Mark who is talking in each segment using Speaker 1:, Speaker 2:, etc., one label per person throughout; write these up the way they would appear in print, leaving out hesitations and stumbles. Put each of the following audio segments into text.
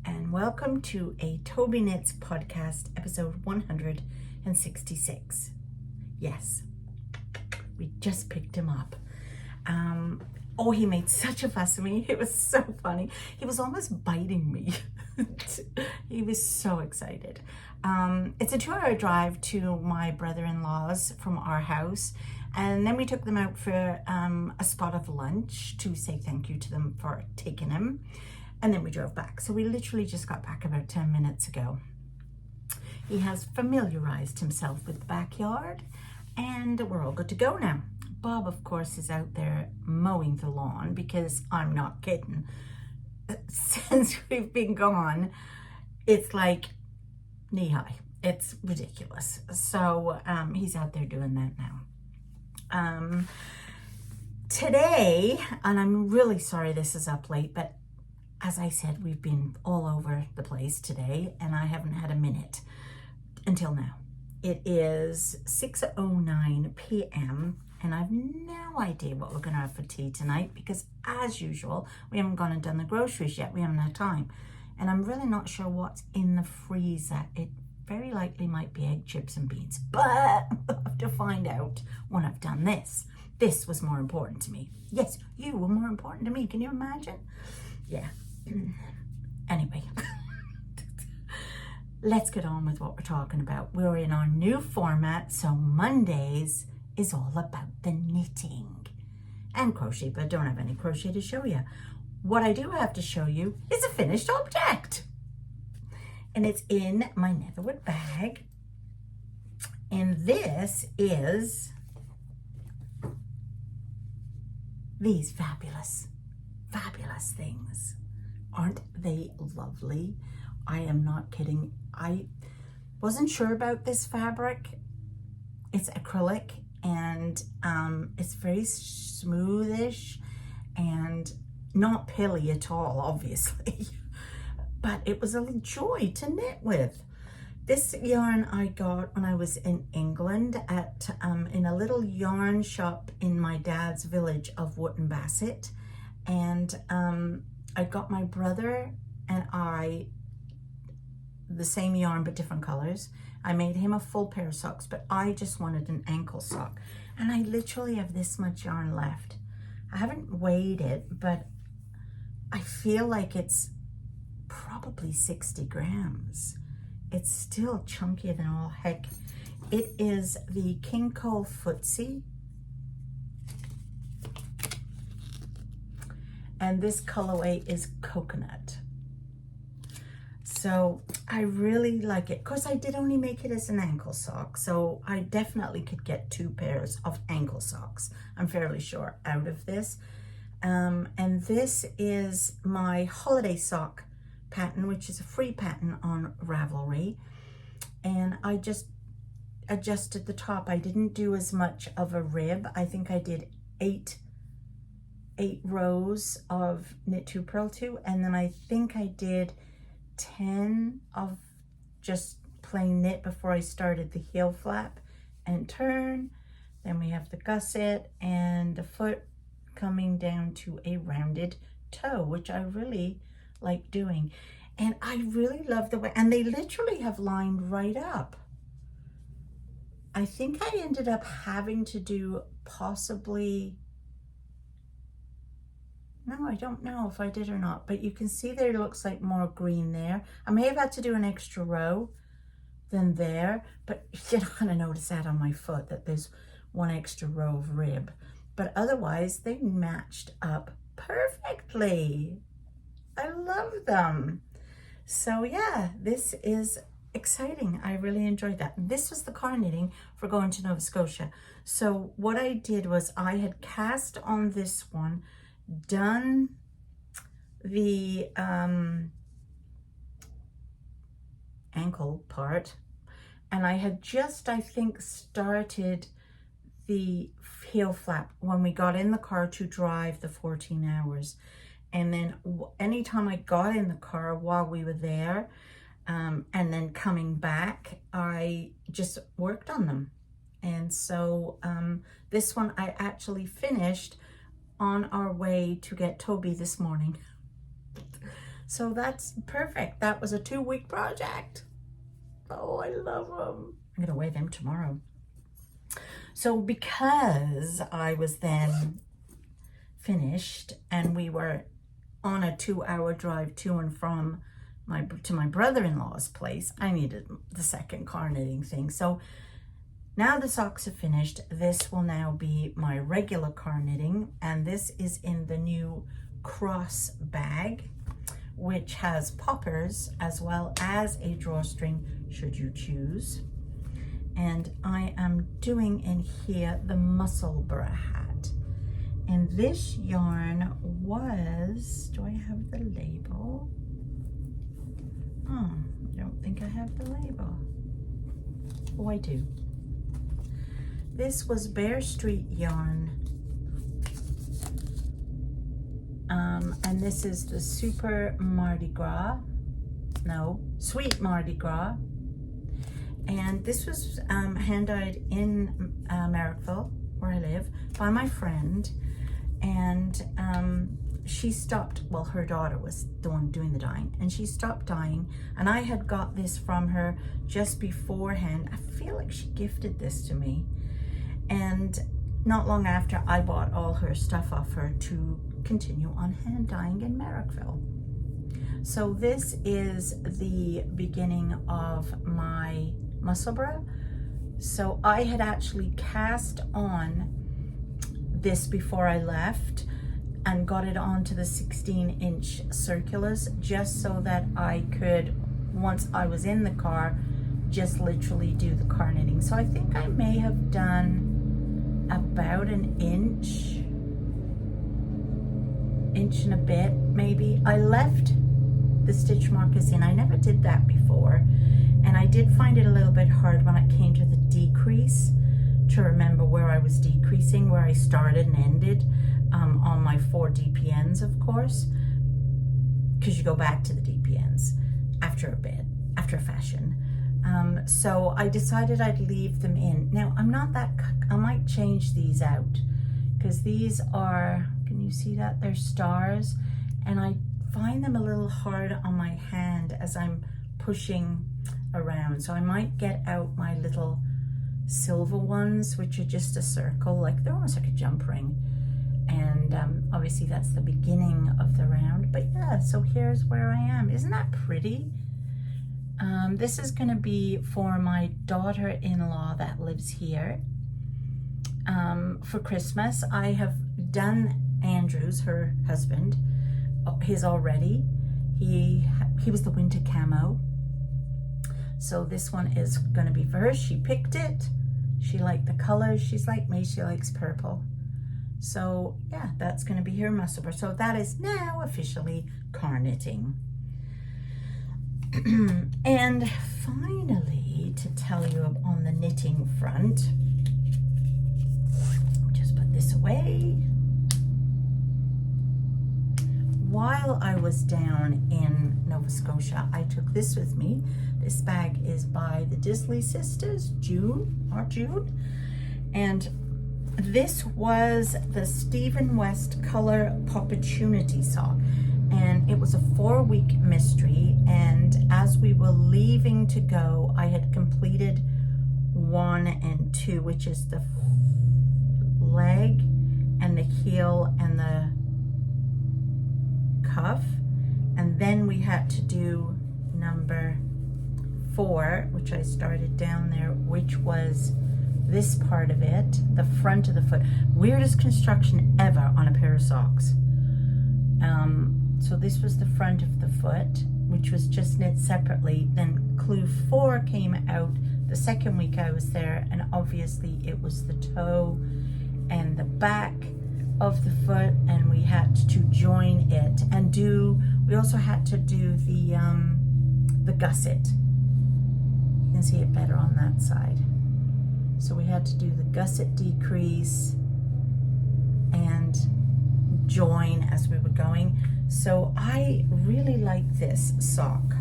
Speaker 1: and welcome to a Tobyknits podcast, episode 166. Yes, we just picked him up. He made such a fuss of me. It was so funny. He was almost biting me. He was so excited. It's a 2-hour drive to my brother-in-law's from our house. And then we took them out for a spot of lunch to say thank you to them for taking him. And then we drove back. So we literally just got back about 10 minutes ago. He has familiarized himself with the backyard and we're all good to go now. Bob, of course, is out there mowing the lawn because I'm not kidding. Since we've been gone, it's like knee high. It's ridiculous. So he's out there doing that now. Today, and I'm really sorry this is up late, but as I said, we've been all over the place today and I haven't had a minute until now. It is 6:09 p.m. and I've no idea what we're going to have for tea tonight because, as usual, we haven't gone and done the groceries yet. We haven't had time. And I'm really not sure what's in the freezer. It very likely might be egg, chips and beans, but I'll have to find out when I've done this. This was more important to me. Yes, you were more important to me. Can you imagine? Yeah. Anyway, let's get on with what we're talking about. We're in our new format, so Mondays is all about the knitting and crochet, but I don't have any crochet to show you. What I do have to show you is a finished object, and it's in my Netherwood bag, and this is these fabulous things. Aren't they lovely? I am not kidding. I wasn't sure about this fabric. It's acrylic and it's very smoothish and not pilly at all, obviously. But it was a joy to knit with. This yarn I got when I was in England at in a little yarn shop in my dad's village of Wootton Bassett. And I got my brother and I the same yarn but different colors. I made him a full pair of socks, but I just wanted an ankle sock. And I literally have this much yarn left. I haven't weighed it, but I feel like it's probably 60 grams. It's still chunkier than all heck. It is the King Cole Footsie. And this colorway is coconut. So I really like it. Of course, I did only make it as an ankle sock, so I definitely could get 2 pairs of ankle socks, I'm fairly sure, out of this. And this is my holiday sock pattern, which is a free pattern on Ravelry. And I just adjusted the top. I didn't do as much of a rib. I think I did 8 rows of knit 2 purl 2, and then I think I did 10 of just plain knit before I started the heel flap and turn. Then we have the gusset and the foot coming down to a rounded toe, which I really like doing. And I really love the way, and they literally have lined right up. I think I ended up having to do possibly, no, I don't know if I did or not, but you can see there looks like more green there. I may have had to do an extra row than there, but you're not going to notice that on my foot, that there's 1 extra row of rib. But otherwise, they matched up perfectly. I love them. So yeah, this is exciting. I really enjoyed that. This was the car knitting for going to Nova Scotia. So what I did was I had cast on this one, done the ankle part, and I had just, I think, started the heel flap when we got in the car to drive the 14 hours. And then anytime I got in the car while we were there, and then coming back, I just worked on them. And so this one I actually finished on our way to get Toby this morning. So that's perfect. That was a 2-week project. Oh, I love them. I'm gonna wear them tomorrow. So because I was then finished and we were on a 2-hour drive to and from my brother-in-law's place, I needed the second car knitting thing. So now the socks are finished. This will now be my regular car knitting, and this is in the new cross bag, which has poppers as well as a drawstring should you choose. And I am doing in here the Musselburgh hat. And this yarn was, do I have the label? Oh, I don't think I have the label. Oh, I do. This was Bear Street yarn. And this is the Super Mardi Gras. No, Sweet Mardi Gras. And this was hand-dyed in Merrickville, where I live, by my friend. And she stopped, well, her daughter was the one doing the dyeing, and she stopped dyeing. And I had got this from her just beforehand. I feel like she gifted this to me. And not long after, I bought all her stuff off her to continue on hand dyeing in Merrickville. So this is the beginning of my Musselburgh. So I had actually cast on this before I left and got it onto the 16-inch circulars just so that I could, once I was in the car, just literally do the car knitting. So I think I may have done about an inch and a bit maybe. I left the stitch markers in. I never did that before, and I did find it a little bit hard when it came to the decrease to remember where I was decreasing, where I started and ended on my 4 DPNs, of course, because you go back to the DPNs after a bit, after a fashion. So I decided I'd leave them in. Now, I'm not that, I might change these out because these are, can you see that? They're stars, and I find them a little hard on my hand as I'm pushing around. So I might get out my little silver ones, which are just a circle, like they're almost like a jump ring. And obviously that's the beginning of the round. But yeah, so here's where I am. Isn't that pretty? This is going to be for my daughter-in-law that lives here. For Christmas, I have done Andrew's, her husband, his already. He was the winter camo. So this one is going to be for her. She picked it. She liked the colors. She's like me. She likes purple. So yeah, that's going to be her Musselburgh. So that is now officially car knitting. And finally, to tell you on the knitting front, just put this away. While I was down in Nova Scotia, I took this with me. This bag is by the Disley sisters, June. And this was the Stephen West Color Poportunity sock. And it was a 4-week mystery. And as we were leaving to go, I had completed 1 and 2, which is the leg and the heel and the cuff. And then we had to do number 4, which I started down there, which was this part of it, the front of the foot. Weirdest construction ever on a pair of socks. So this was the front of the foot, which was just knit separately. Then clue 4 came out the second week I was there, and obviously it was the toe and the back of the foot, and we had to join it and do, we also had to do the gusset. You can see it better on that side. So we had to do the gusset decrease and join as we were going. So I really like this sock.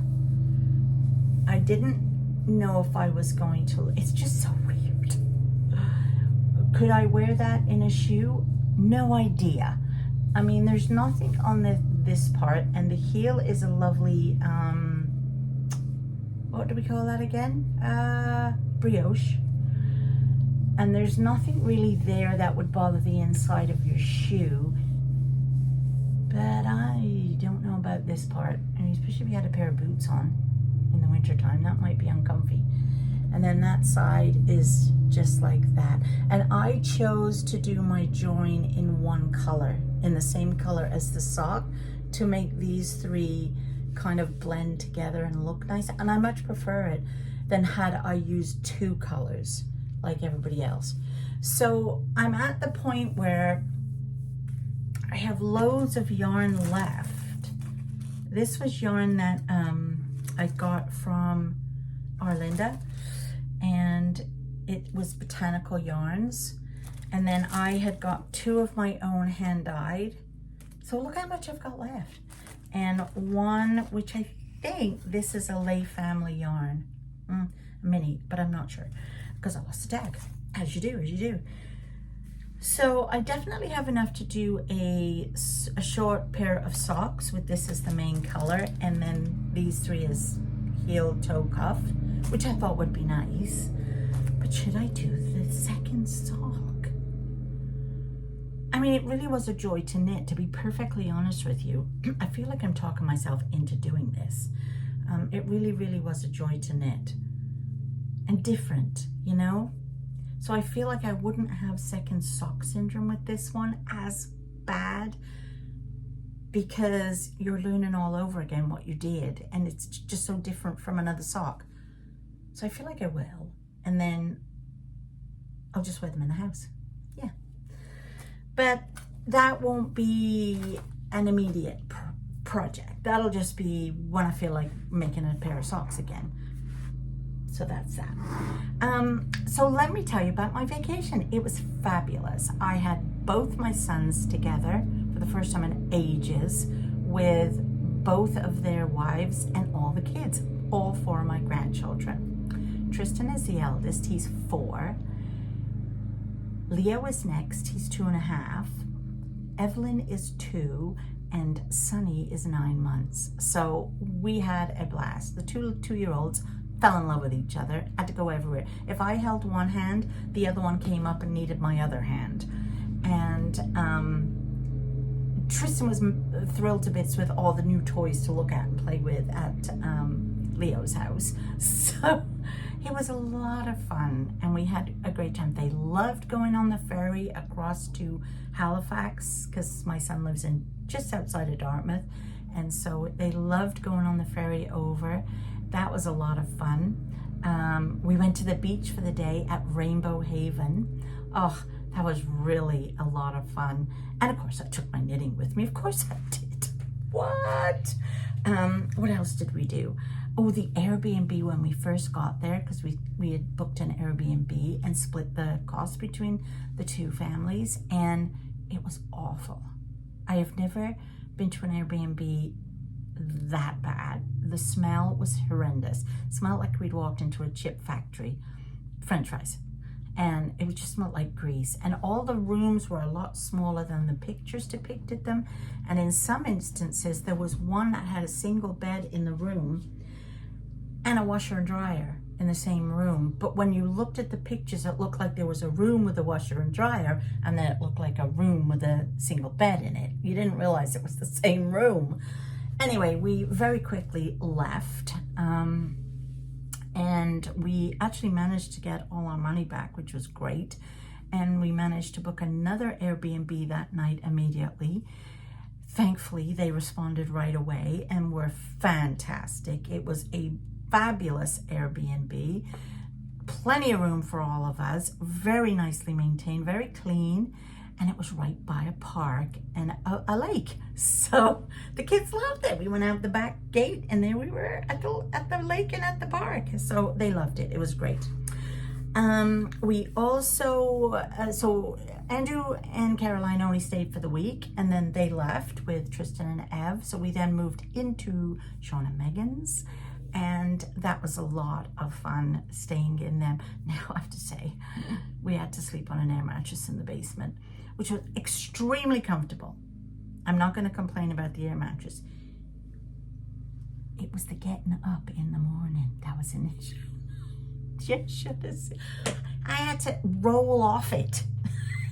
Speaker 1: I didn't know if I was going to, it's just so weird. Could I wear that in a shoe? No idea. I mean, there's nothing on this part, and the heel is a lovely, what do we call that again? Brioche. And there's nothing really there that would bother the inside of your shoe. But I don't know about this part. And especially if you had a pair of boots on in the wintertime, that might be uncomfy. And then that side is just like that. And I chose to do my join in one color, in the same color as the sock, to make these three kind of blend together and look nice. And I much prefer it than had I used two colors like everybody else. So I'm at the point where I have loads of yarn left. This was yarn that I got from Arlinda, and it was botanical yarns. And then I had got 2 of my own hand dyed. So look how much I've got left. And one, which I think this is a Lay Family yarn. Mini, but I'm not sure, because I lost the tag, as you do. So I definitely have enough to do a short pair of socks with this as the main color, and then these 3 as heel toe cuff, which I thought would be nice. But should I do the second sock? I mean, it really was a joy to knit, to be perfectly honest with you. I feel like I'm talking myself into doing this. It really, really was a joy to knit. And different, you know? So I feel like I wouldn't have second sock syndrome with this one as bad, because you're learning all over again what you did, and it's just so different from another sock. So I feel like I will, and then I'll just wear them in the house. Yeah. But that won't be an immediate project. That'll just be when I feel like making a pair of socks again. So that's that. So let me tell you about my vacation. It was fabulous. I had both my sons together for the first time in ages, with both of their wives and all the kids, all 4 of my grandchildren. Tristan is the eldest, he's 4. Leo is next, he's 2.5. Evelyn is 2, and Sonny is 9 months. So we had a blast. The two-year-olds fell in love with each other, had to go everywhere. If I held one hand, the other one came up and needed my other hand. And Tristan was thrilled to bits with all the new toys to look at and play with at Leo's house. So it was a lot of fun, and we had a great time. They loved going on the ferry across to Halifax, because my son lives in just outside of Dartmouth, and so they loved going on the ferry over. That was a lot of fun. We went to the beach for the day at Rainbow Haven. Oh, that was really a lot of fun. And of course, I took my knitting with me. Of course I did. What? What else did we do? Oh, the Airbnb when we first got there, because we had booked an Airbnb and split the cost between the 2 families, and it was awful. I have never been to an Airbnb that bad. The smell was horrendous. It smelled like we'd walked into a chip factory, French fries, and it just smelled like grease. And all the rooms were a lot smaller than the pictures depicted them, and in some instances there was one that had a single bed in the room and a washer and dryer in the same room. But when you looked at the pictures, it looked like there was a room with a washer and dryer, and then it looked like a room with a single bed in it. You didn't realize it was the same room. Anyway, we very quickly left, and we actually managed to get all our money back, which was great. And we managed to book another Airbnb that night immediately. Thankfully, they responded right away and were fantastic. It was a fabulous Airbnb, plenty of room for all of us, very nicely maintained, very clean, and it was right by a park and a lake. So the kids loved it. We went out the back gate, and there we were at the lake and at the park. So they loved it. It was great. We also, so Andrew and Caroline only stayed for the week, and then they left with Tristan and Ev. So we then moved into Sean and Megan's, and that was a lot of fun staying in them. Now I have to say, we had to sleep on an air mattress in the basement, which was extremely comfortable. I'm not going to complain about the air mattress. It was the getting up in the morning that was an issue. You should have seen. I had to roll off it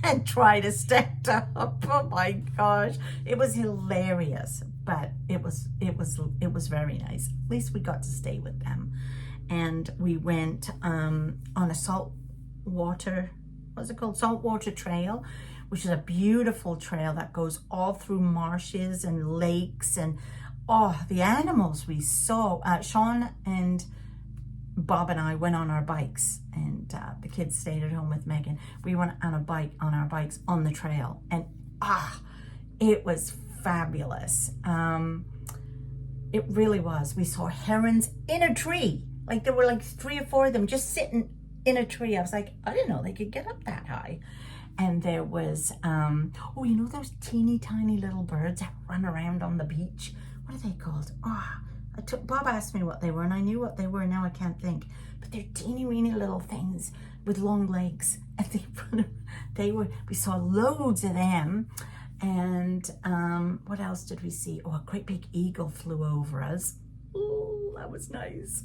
Speaker 1: and try to stand up. Oh my gosh, it was hilarious, but it was very nice. At least we got to stay with them, and we went on a saltwater trail, which is a beautiful trail that goes all through marshes and lakes, and the animals we saw. Sean and Bob and I went on our bikes, and the kids stayed at home with Megan. We went on our bikes on the trail, and it was fabulous. It really was. We saw herons in a tree. Like there were like 3 or 4 of them just sitting in a tree. I was like, I didn't know they could get up that high. And there was, you know those teeny tiny little birds that run around on the beach? What are they called? Bob asked me what they were, and I knew what they were. Now I can't think. But they're teeny weeny little things with long legs. And we saw loads of them. And what else did we see? A great big eagle flew over us. Oh, that was nice.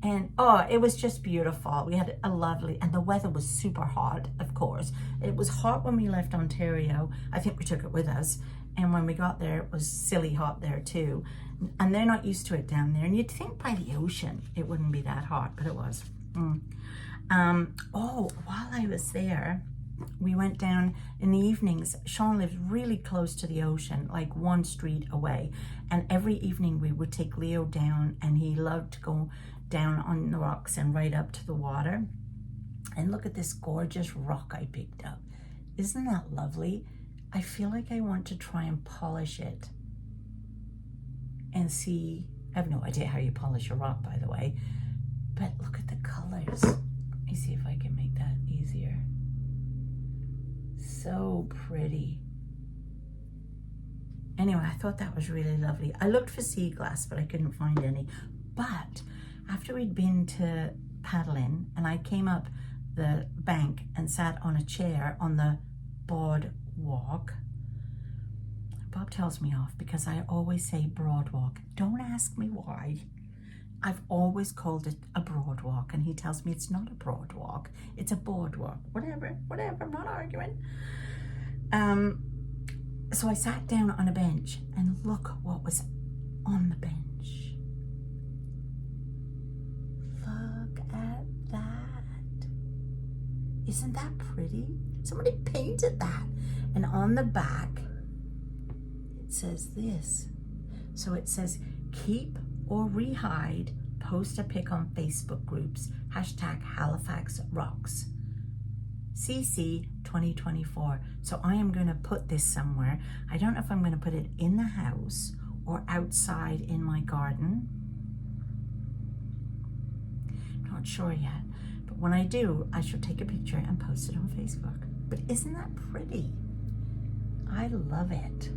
Speaker 1: And it was just beautiful. We had a lovely, and the weather was super hot, of course. It was hot when we left Ontario. I think we took it with us. And when we got there, it was silly hot there too. And they're not used to it down there. And you'd think by the ocean, it wouldn't be that hot, but it was. While I was there, we went down in the evenings. Sean lives really close to the ocean, like 1 street away. And every evening we would take Leo down, and he loved to go down on the rocks and right up to the water. And look at this gorgeous rock I picked up. Isn't that lovely? I feel like I want to try and polish it and see. I have no idea how you polish a rock, by the way, but look at the colors. Let me see if I can make that easier. So pretty. Anyway, I thought that was really lovely. I looked for sea glass, but I couldn't find any. But after we'd been to paddling, and I came up the bank and sat on a chair on the boardwalk. Bob tells me off because I always say broadwalk. Don't ask me why. I've always called it a broadwalk, and he tells me it's not a broadwalk, it's a boardwalk. Whatever, I'm not arguing. So I sat down on a bench, and look what was on the bench. Look at that. Isn't that pretty? Somebody painted that. And on the back, it says this. So it says, keep or rehide, post a pic on Facebook groups, #Halifax Rocks. CC 2024. So I am going to put this somewhere. I don't know if I'm going to put it in the house or outside in my garden. Not sure yet. But when I do, I shall take a picture and post it on Facebook. But isn't that pretty? I love it.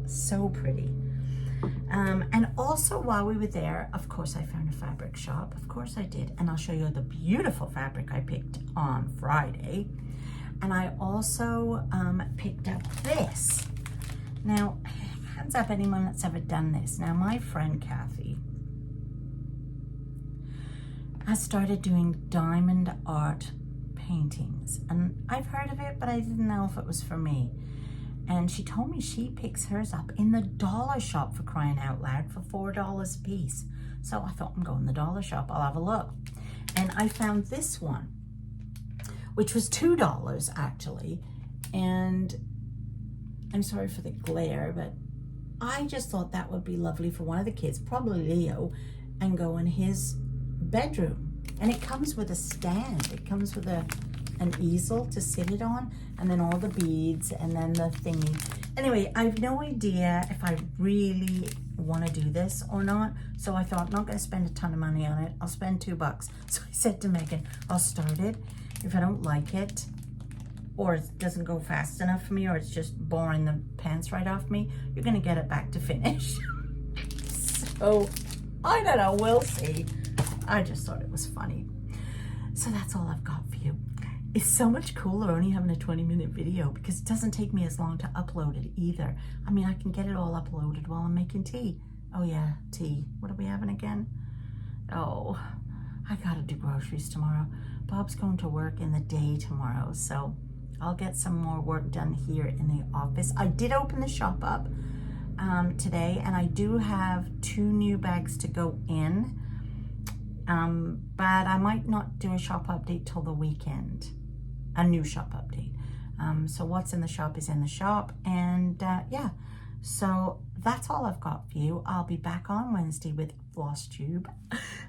Speaker 1: So pretty. And also while we were there, of course, I found a fabric shop. Of course I did. And I'll show you the beautiful fabric I picked on Friday. And I also picked up this. Now, hands up anyone that's ever done this. Now, my friend Kathy has started doing diamond art paintings. And I've heard of it, but I didn't know if it was for me. And she told me she picks hers up in the dollar shop, for crying out loud, for $4 a piece. So I thought, I'm going to the dollar shop, I'll have a look. And I found this one, which was $2 actually. And I'm sorry for the glare, but I just thought that would be lovely for one of the kids, probably Leo, and go in his bedroom. And it comes with a stand. It comes with an easel to sit it on, and then all the beads, and then the thingy. Anyway, I have no idea if I really want to do this or not. So I thought, I'm not going to spend a ton of money on it. I'll spend $2. So I said to Megan, I'll start it. If I don't like it, or it doesn't go fast enough for me, or it's just boring the pants right off me, you're going to get it back to finish. So I don't know, we'll see. I just thought it was funny. So that's all I've got for you. It's so much cooler only having a 20-minute video because it doesn't take me as long to upload it either. I mean, I can get it all uploaded while I'm making tea. Oh yeah, tea. What are we having again? Oh, I gotta do groceries tomorrow. Bob's going to work in the day tomorrow, so I'll get some more work done here in the office. I did open the shop up today, and I do have 2 new bags to go in, but I might not do a shop update till the weekend. A new shop update. So what's in the shop is in the shop, and yeah, so that's all I've got for you. I'll be back on Wednesday with floss tube,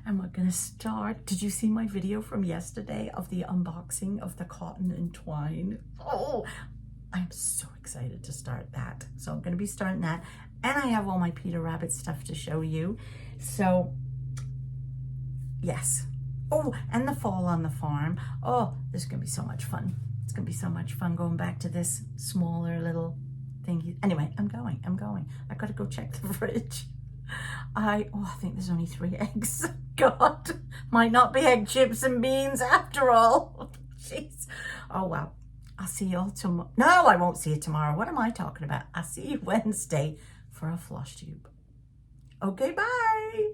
Speaker 1: and we're gonna start. Did you see my video from yesterday of the unboxing of the cotton and twine? Oh, I'm so excited to start that. So I'm gonna be starting that, and I have all my Peter Rabbit stuff to show you. So yes. Oh, and the fall on the farm. Oh, this is gonna be so much fun. It's gonna be so much fun going back to this smaller little thing. Anyway, I'm going. I gotta go check the fridge. I think there's only 3 eggs. God, might not be egg, chips and beans after all. Jeez. Oh well, I'll see you all tomorrow. No, I won't see you tomorrow. What am I talking about? I'll see you Wednesday for a floss tube. Okay, bye.